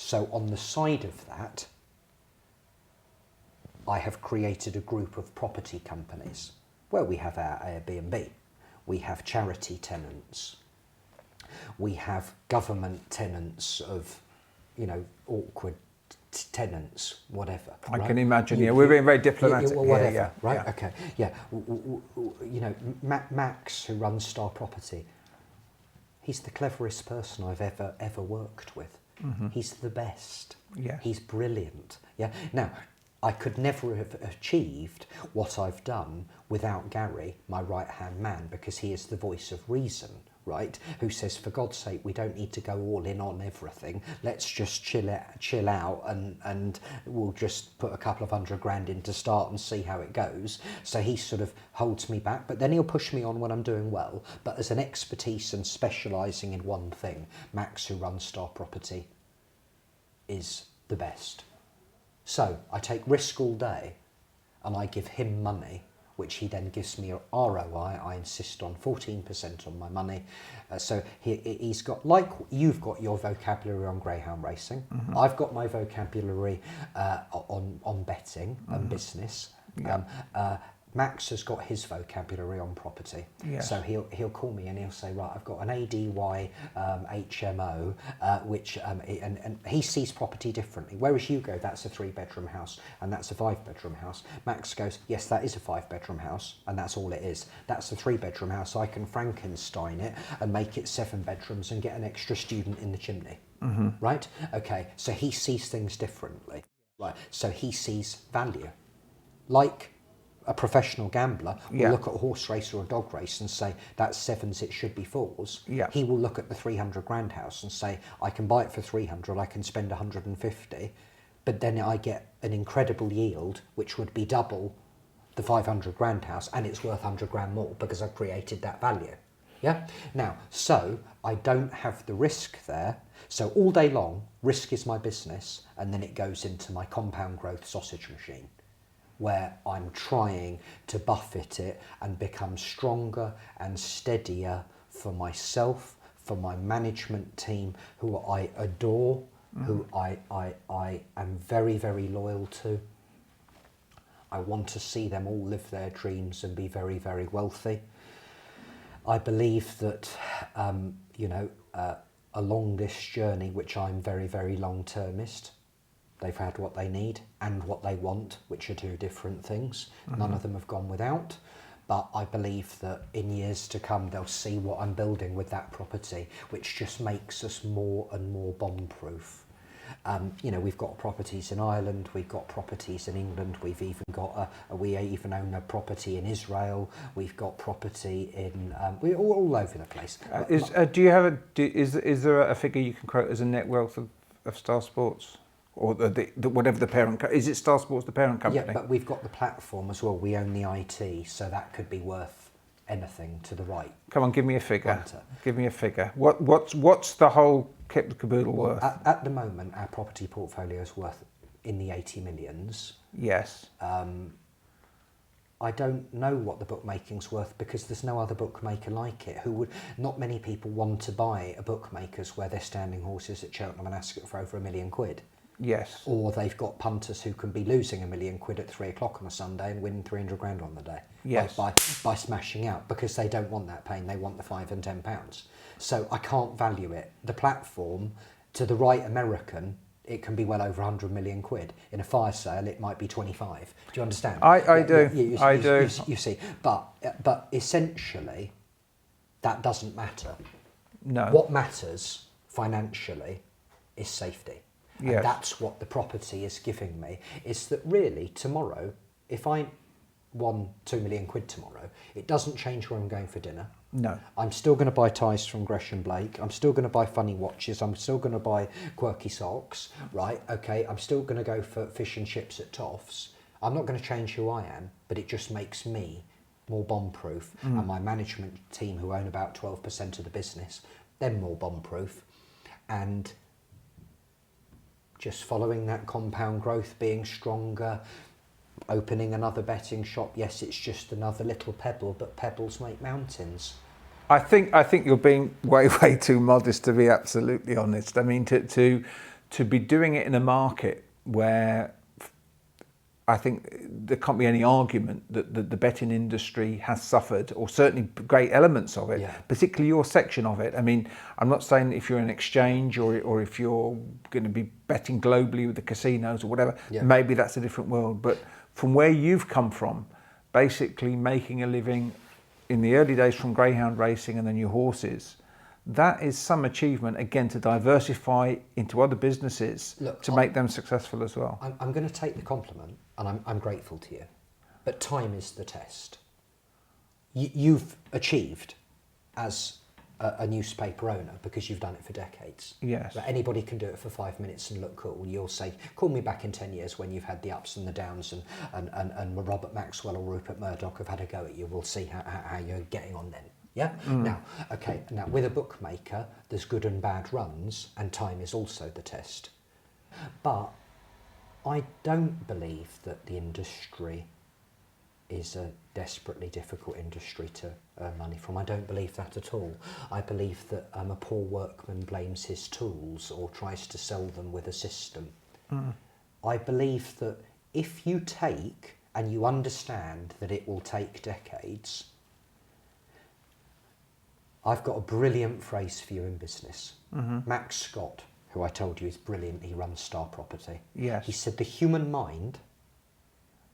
So on the side of that, I have created a group of property companies where we have our Airbnb, we have charity tenants, we have government tenants of, awkward tenants, whatever. I right? can imagine. We're being very diplomatic. Whatever, here, right? Yeah. Okay, yeah. Max, who runs Star Property, he's the cleverest person I've ever worked with. Mm-hmm. He's the best. Yeah. He's brilliant. Yeah. Now, I could never have achieved what I've done without Gary, my right-hand man, because he is the voice of reason, right? Who says, for God's sake, we don't need to go all in on everything. Let's just chill out and we'll just put a couple of $100,000 in to start and see how it goes. So he sort of holds me back, but then he'll push me on when I'm doing well. But as an expertise and specialising in one thing, Max, who runs Star Property, is the best. So I take risk all day and I give him money, which he then gives me a ROI. I insist on 14% on my money. So he's got, like you've got your vocabulary on greyhound racing, mm-hmm. I've got my vocabulary on betting and mm-hmm. business. Yeah. Max has got his vocabulary on property. Yes. So he'll call me and he'll say, right, I've got an ADY HMO, which and he sees property differently. Whereas you go, that's a 3-bedroom house and that's a 5-bedroom house. Max goes, yes, that is a 5-bedroom house and that's all it is. That's a 3-bedroom house. I can Frankenstein it and make it 7 bedrooms and get an extra student in the chimney. Mm-hmm. Right? Okay. So he sees things differently. Right. So he sees value. Like a professional gambler will look at a horse race or a dog race and say, that's 7s, it should be 4s. Yeah. He will look at the $300,000 house and say, I can buy it for 300, I can spend 150, but then I get an incredible yield, which would be double the $500,000 house, and it's worth $100,000 more because I've created that value. Yeah. Now, so I don't have the risk there. So all day long, risk is my business, and then it goes into my compound growth sausage machine, where I'm trying to buffet it and become stronger and steadier for myself, for my management team, who I adore, who I am very, very loyal to. I want to see them all live their dreams and be very, very wealthy. I believe that, along this journey, which I'm very, very long-termist, they've had what they need and what they want, which are two different things. Mm-hmm. None of them have gone without, but I believe that in years to come, they'll see what I'm building with that property, which just makes us more and more bomb-proof. We've got properties in Ireland, we've got properties in England, we've even got we even own a property in Israel, we've got property in, we're all over the place. Is there a figure you can quote as a net wealth of Star Sports? Or whatever the parent, is it Star Sports the parent company? Yeah, but we've got the platform as well. We own the IT, so that could be worth anything to the right. Come on, give me a figure. Hunter. Give me a figure. What's the whole kit and caboodle worth? At the moment, our property portfolio is worth in the 80 millions. Yes. I don't know what the bookmaking's worth because there's no other bookmaker like it. Not many people want to buy a bookmaker's where they're standing horses at Cheltenham and Ascot for over £1 million. Yes. Or they've got punters who can be losing £1 million at 3 o'clock on a Sunday and winning £300,000 on the day. Yes. By smashing out, because they don't want that pain, they want the £5 and £10. So I can't value it. The platform, to the right American, it can be well over £100 million. In a fire sale, it might be 25. Do you understand? I do. You see, but essentially, that doesn't matter. No. What matters financially is safety. And yes. That's what the property is giving me, is that really tomorrow, if I won £2 million tomorrow, it doesn't change where I'm going for dinner. No. I'm still going to buy ties from Gresham Blake. I'm still going to buy funny watches. I'm still going to buy quirky socks, right? Okay, I'm still going to go for fish and chips at Toffs. I'm not going to change who I am, but it just makes me more bomb-proof. And my management team, who own about 12% of the business, they're more bomb-proof. And just following that compound growth, being stronger, opening another betting shop. Yes, it's just another little pebble, but pebbles make mountains. I think you're being way too modest, to be absolutely honest. I mean, to to be doing it in a market where I think there can't be any argument that the betting industry has suffered, or certainly great elements of it, Yeah. particularly your section of it. I mean, I'm not saying if you're an exchange or if you're going to be betting globally with the casinos or whatever, Yeah. maybe that's a different world. But from where you've come from, basically making a living in the early days from greyhound racing and then your horses, that is some achievement, again, to diversify into other businesses. Look, to make them successful as well. I'm going to take the compliment, and I'm grateful to you, but time is the test. You've achieved as a newspaper owner because you've done it for decades. Yes. But anybody can do it for 5 minutes and look cool. You'll say, call me back in 10 years when you've had the ups and the downs, and Robert Maxwell or Rupert Murdoch have had a go at you. We'll see how you're getting on then. Yeah? Now, with a bookmaker, there's good and bad runs, and time is also the test. But I don't believe that the industry is a desperately difficult industry to earn money from. I don't believe that at all. I believe that a poor workman blames his tools or tries to sell them with a system. I believe that if you take and you understand that it will take decades, I've got a brilliant phrase for you in business. Max Scott, who I told you is brilliant, he runs Star Property. Yes. He said the human mind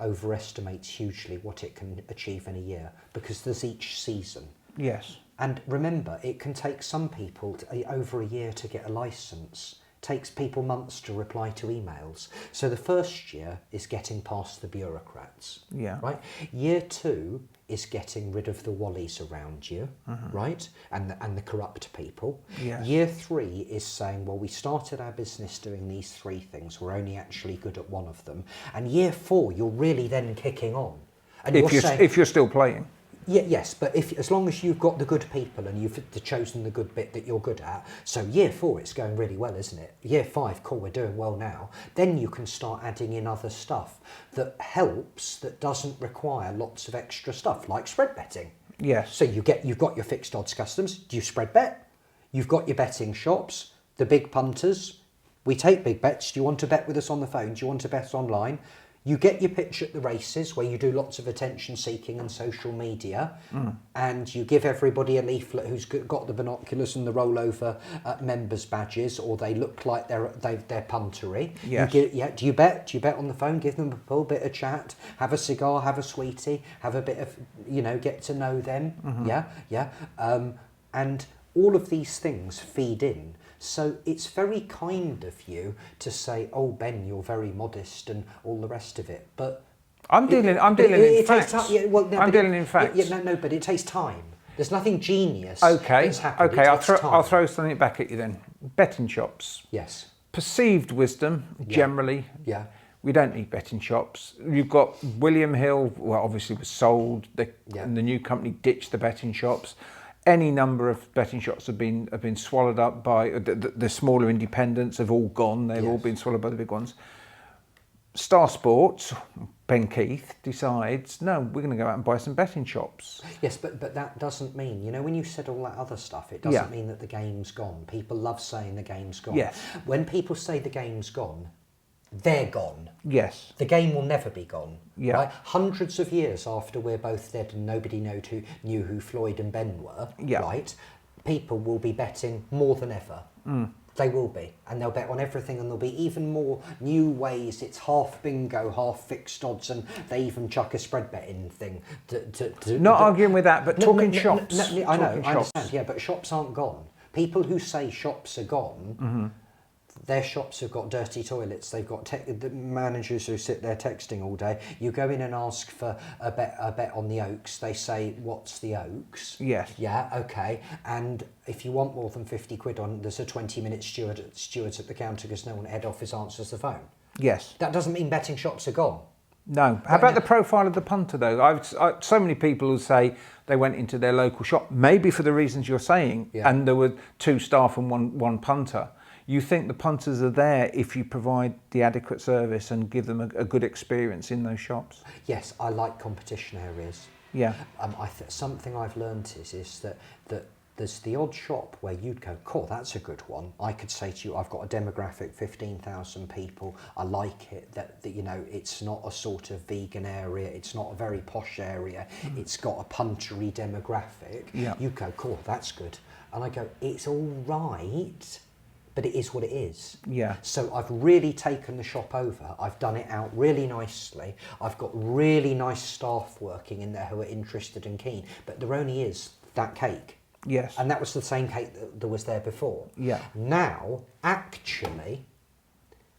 overestimates hugely what it can achieve in a year because there's each season. Yes. And remember, it can take some people over a year to get a licence. Takes people months to reply to emails. So the first year is getting past the bureaucrats. Yeah. Right? Year 2 is getting rid of the wallies around you, right? And the corrupt people. Yes. Year 3 is saying, well, we started our business doing these 3 things. We're only actually good at one of them. And year 4, you're really then kicking on. And If you're still playing. Yeah, yes, but as long as you've got the good people and you've chosen the good bit that you're good at, so year 4 it's going really well, isn't it? Year 5, cool, we're doing well now. Then you can start adding in other stuff that helps, that doesn't require lots of extra stuff, like spread betting. Yes. So you've got your fixed odds customers. Do you spread bet? You've got your betting shops, the big punters. We take big bets. Do you want to bet with us on the phone? Do you want to bet online? You get your pitch at the races where you do lots of attention seeking and social media, and you give everybody a leaflet who's got the binoculars and the rollover members badges, or they look like they're puntery. Yes. Do you bet? Do you bet on the phone? Give them a pull, bit of chat, have a cigar, have a sweetie, have a bit of, get to know them. And all of these things feed in. So it's very kind of you to say, "Oh, Ben, you're very modest," and all the rest of it. But I'm dealing in facts. I'm dealing in facts. But it takes time. There's nothing genius. Okay. That's happened. Okay. I'll throw something back at you then. Betting shops. Yes. Perceived wisdom generally. Yeah. We don't need betting shops. You've got William Hill. Well, obviously was sold. And the new company ditched the betting shops. Any number of betting shops have been swallowed up by the smaller independents. Have all gone. They've all been swallowed by the big ones. Star Sports, Ben Keith decides, no, we're going to go out and buy some betting shops. Yes, but that doesn't mean, when you said all that other stuff, it doesn't mean that the game's gone. People love saying the game's gone. Yes. When people say the game's gone, they're gone. Yes. The game will never be gone. Yeah. Right? Hundreds of years after we're both dead and nobody knew who Floyd and Ben were, right? People will be betting more than ever. They will be. And they'll bet on everything, and there'll be even more new ways. It's half bingo, half fixed odds, and they even chuck a spread betting thing. Not arguing with that, but talking shops. I know, I understand. Yeah, but shops aren't gone. People who say shops are gone, their shops have got dirty toilets. They've got the managers who sit there texting all day. You go in and ask for a bet on the Oaks. They say, "What's the Oaks?" Yes. Yeah. Okay. And if you want more than 50 quid on, there's a 20-minute stewards at the counter because no one at head office answers the phone. Yes. That doesn't mean betting shops are gone. No. How about the profile of the punter, though? So many people who say they went into their local shop, maybe for the reasons you're saying, and there were 2 staff and one punter. You think the punters are there if you provide the adequate service and give them a good experience in those shops? Yes, I like competition areas. Yeah. Something I've learnt is that there's the odd shop where you'd go, cool, that's a good one. I could say to you, I've got a demographic, 15,000 people. I like it, that you know, it's not a sort of vegan area. It's not a very posh area. It's got a puntery demographic. Yeah. You go, cool, that's good. And I go, it's all right, but it is what it is. Yeah. So I've really taken the shop over. I've done it out really nicely. I've got really nice staff working in there who are interested and keen. But there only is that cake. Yes. And that was the same cake that was there before. Yeah. Now, actually,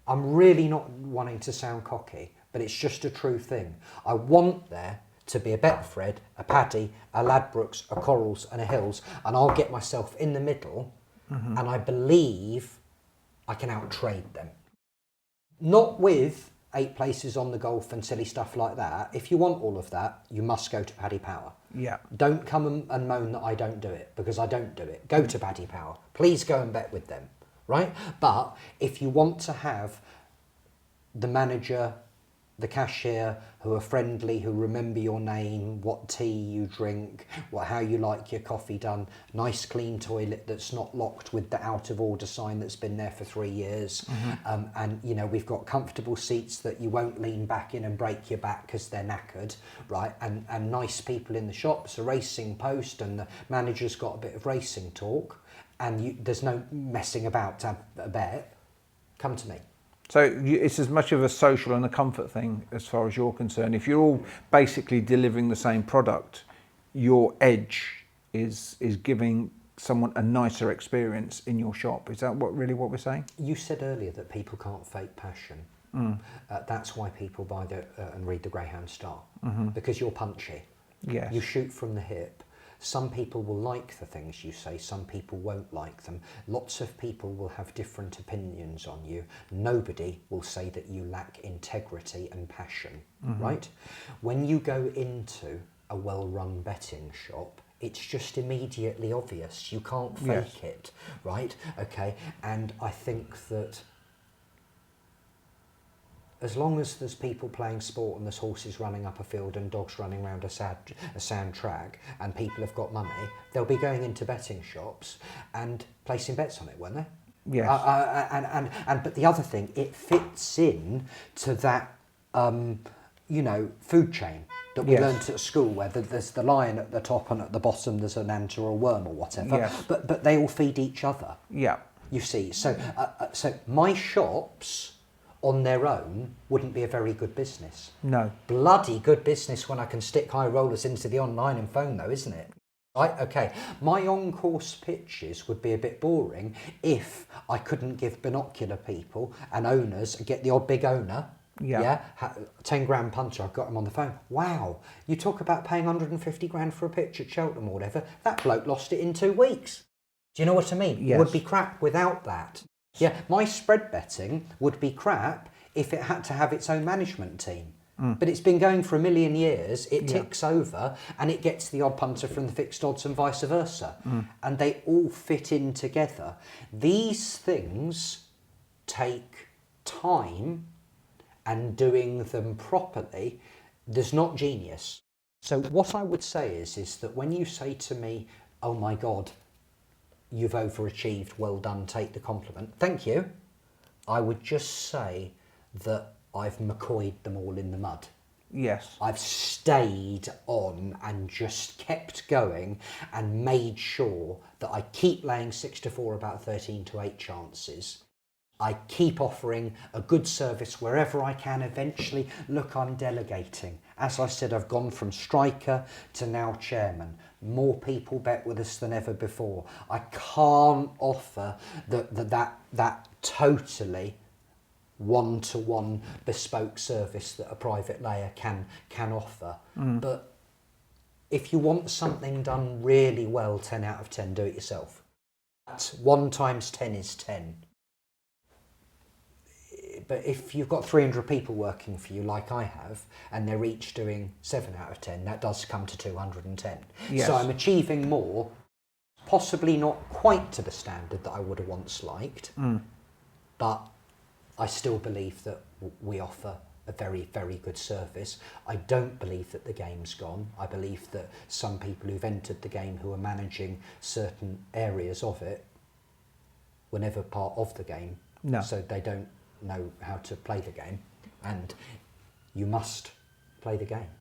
I'm really not wanting to sound cocky, but it's just a true thing. I want there to be a Betfred, a Paddy, a Ladbrokes, a Corals and a Hills, and I'll get myself in the middle, and I believe I can outtrade them. Not with 8 places on the golf and silly stuff like that. If you want all of that, you must go to Paddy Power. Yeah. Don't come and moan that I don't do it, because I don't do it. Go to Paddy Power. Please go and bet with them, right? But if you want to have the manager, the cashier, who are friendly, who remember your name, what tea you drink, how you like your coffee done, nice clean toilet that's not locked with the out of order sign that's been there for 3 years, and you know, we've got comfortable seats that you won't lean back in and break your back because they're knackered, right? And nice people in the shops, a racing post, and the manager's got a bit of racing talk, and there's no messing about to have a bet. Come to me. So it's as much of a social and a comfort thing as far as you're concerned. If you're all basically delivering the same product, your edge is giving someone a nicer experience in your shop. Is that what we're saying? You said earlier that people can't fake passion. That's why people buy and read the Greyhound Star, because you're punchy. Yes. You shoot from the hip. Some people will like the things you say, some people won't like them. Lots of people will have different opinions on you. Nobody will say that you lack integrity and passion, right? When you go into a well-run betting shop, it's just immediately obvious. You can't fake it, right? Okay, and I think that as long as there's people playing sport and there's horses running up a field and dogs running around a sand track and people have got money, they'll be going into betting shops and placing bets on it, won't they? Yes. But the other thing, it fits in to that, you know, food chain that we learnt at school, where there's the lion at the top and at the bottom there's an ant or a worm or whatever. Yes. But they all feed each other. Yeah. You see, so my shops on their own wouldn't be a very good business. No. Bloody good business when I can stick high rollers into the online and phone though, isn't it? Right, okay. My on-course pitches would be a bit boring if I couldn't give binocular people and owners, get the odd big owner, 10 grand punter, I've got him on the phone. Wow, you talk about paying 150 grand for a pitch at Cheltenham or whatever, that bloke lost it in 2 weeks. Do you know what I mean? Yes. It would be crap without that. Yeah, my spread betting would be crap if it had to have its own management team. But it's been going for 1 million years, it ticks over, and it gets the odd punter from the fixed odds and vice versa. And they all fit in together. These things take time, and doing them properly, there's not genius. So what I would say is that when you say to me, oh my God, you've overachieved, well done, take the compliment, thank you, I would just say that I've McCoyed them all in the mud. Yes. I've stayed on and just kept going and made sure that I keep laying 6 to 4 about 13 to 8 chances. I keep offering a good service wherever I can. Eventually, look, I'm delegating. As I said, I've gone from striker to now chairman. More people bet with us than ever before. I can't offer that totally one-to-one bespoke service that a private layer can offer. But if you want something done really well, 10 out of 10, do it yourself. That's 1 times 10 is 10. But if you've got 300 people working for you like I have, and they're each doing 7 out of 10, that does come to 210. Yes. So I'm achieving more, possibly not quite to the standard that I would have once liked, but I still believe that we offer a very, very good service. I don't believe that the game's gone. I believe that some people who've entered the game who are managing certain areas of it were never part of the game. No. So they don't know how to play the game. And you must play the game.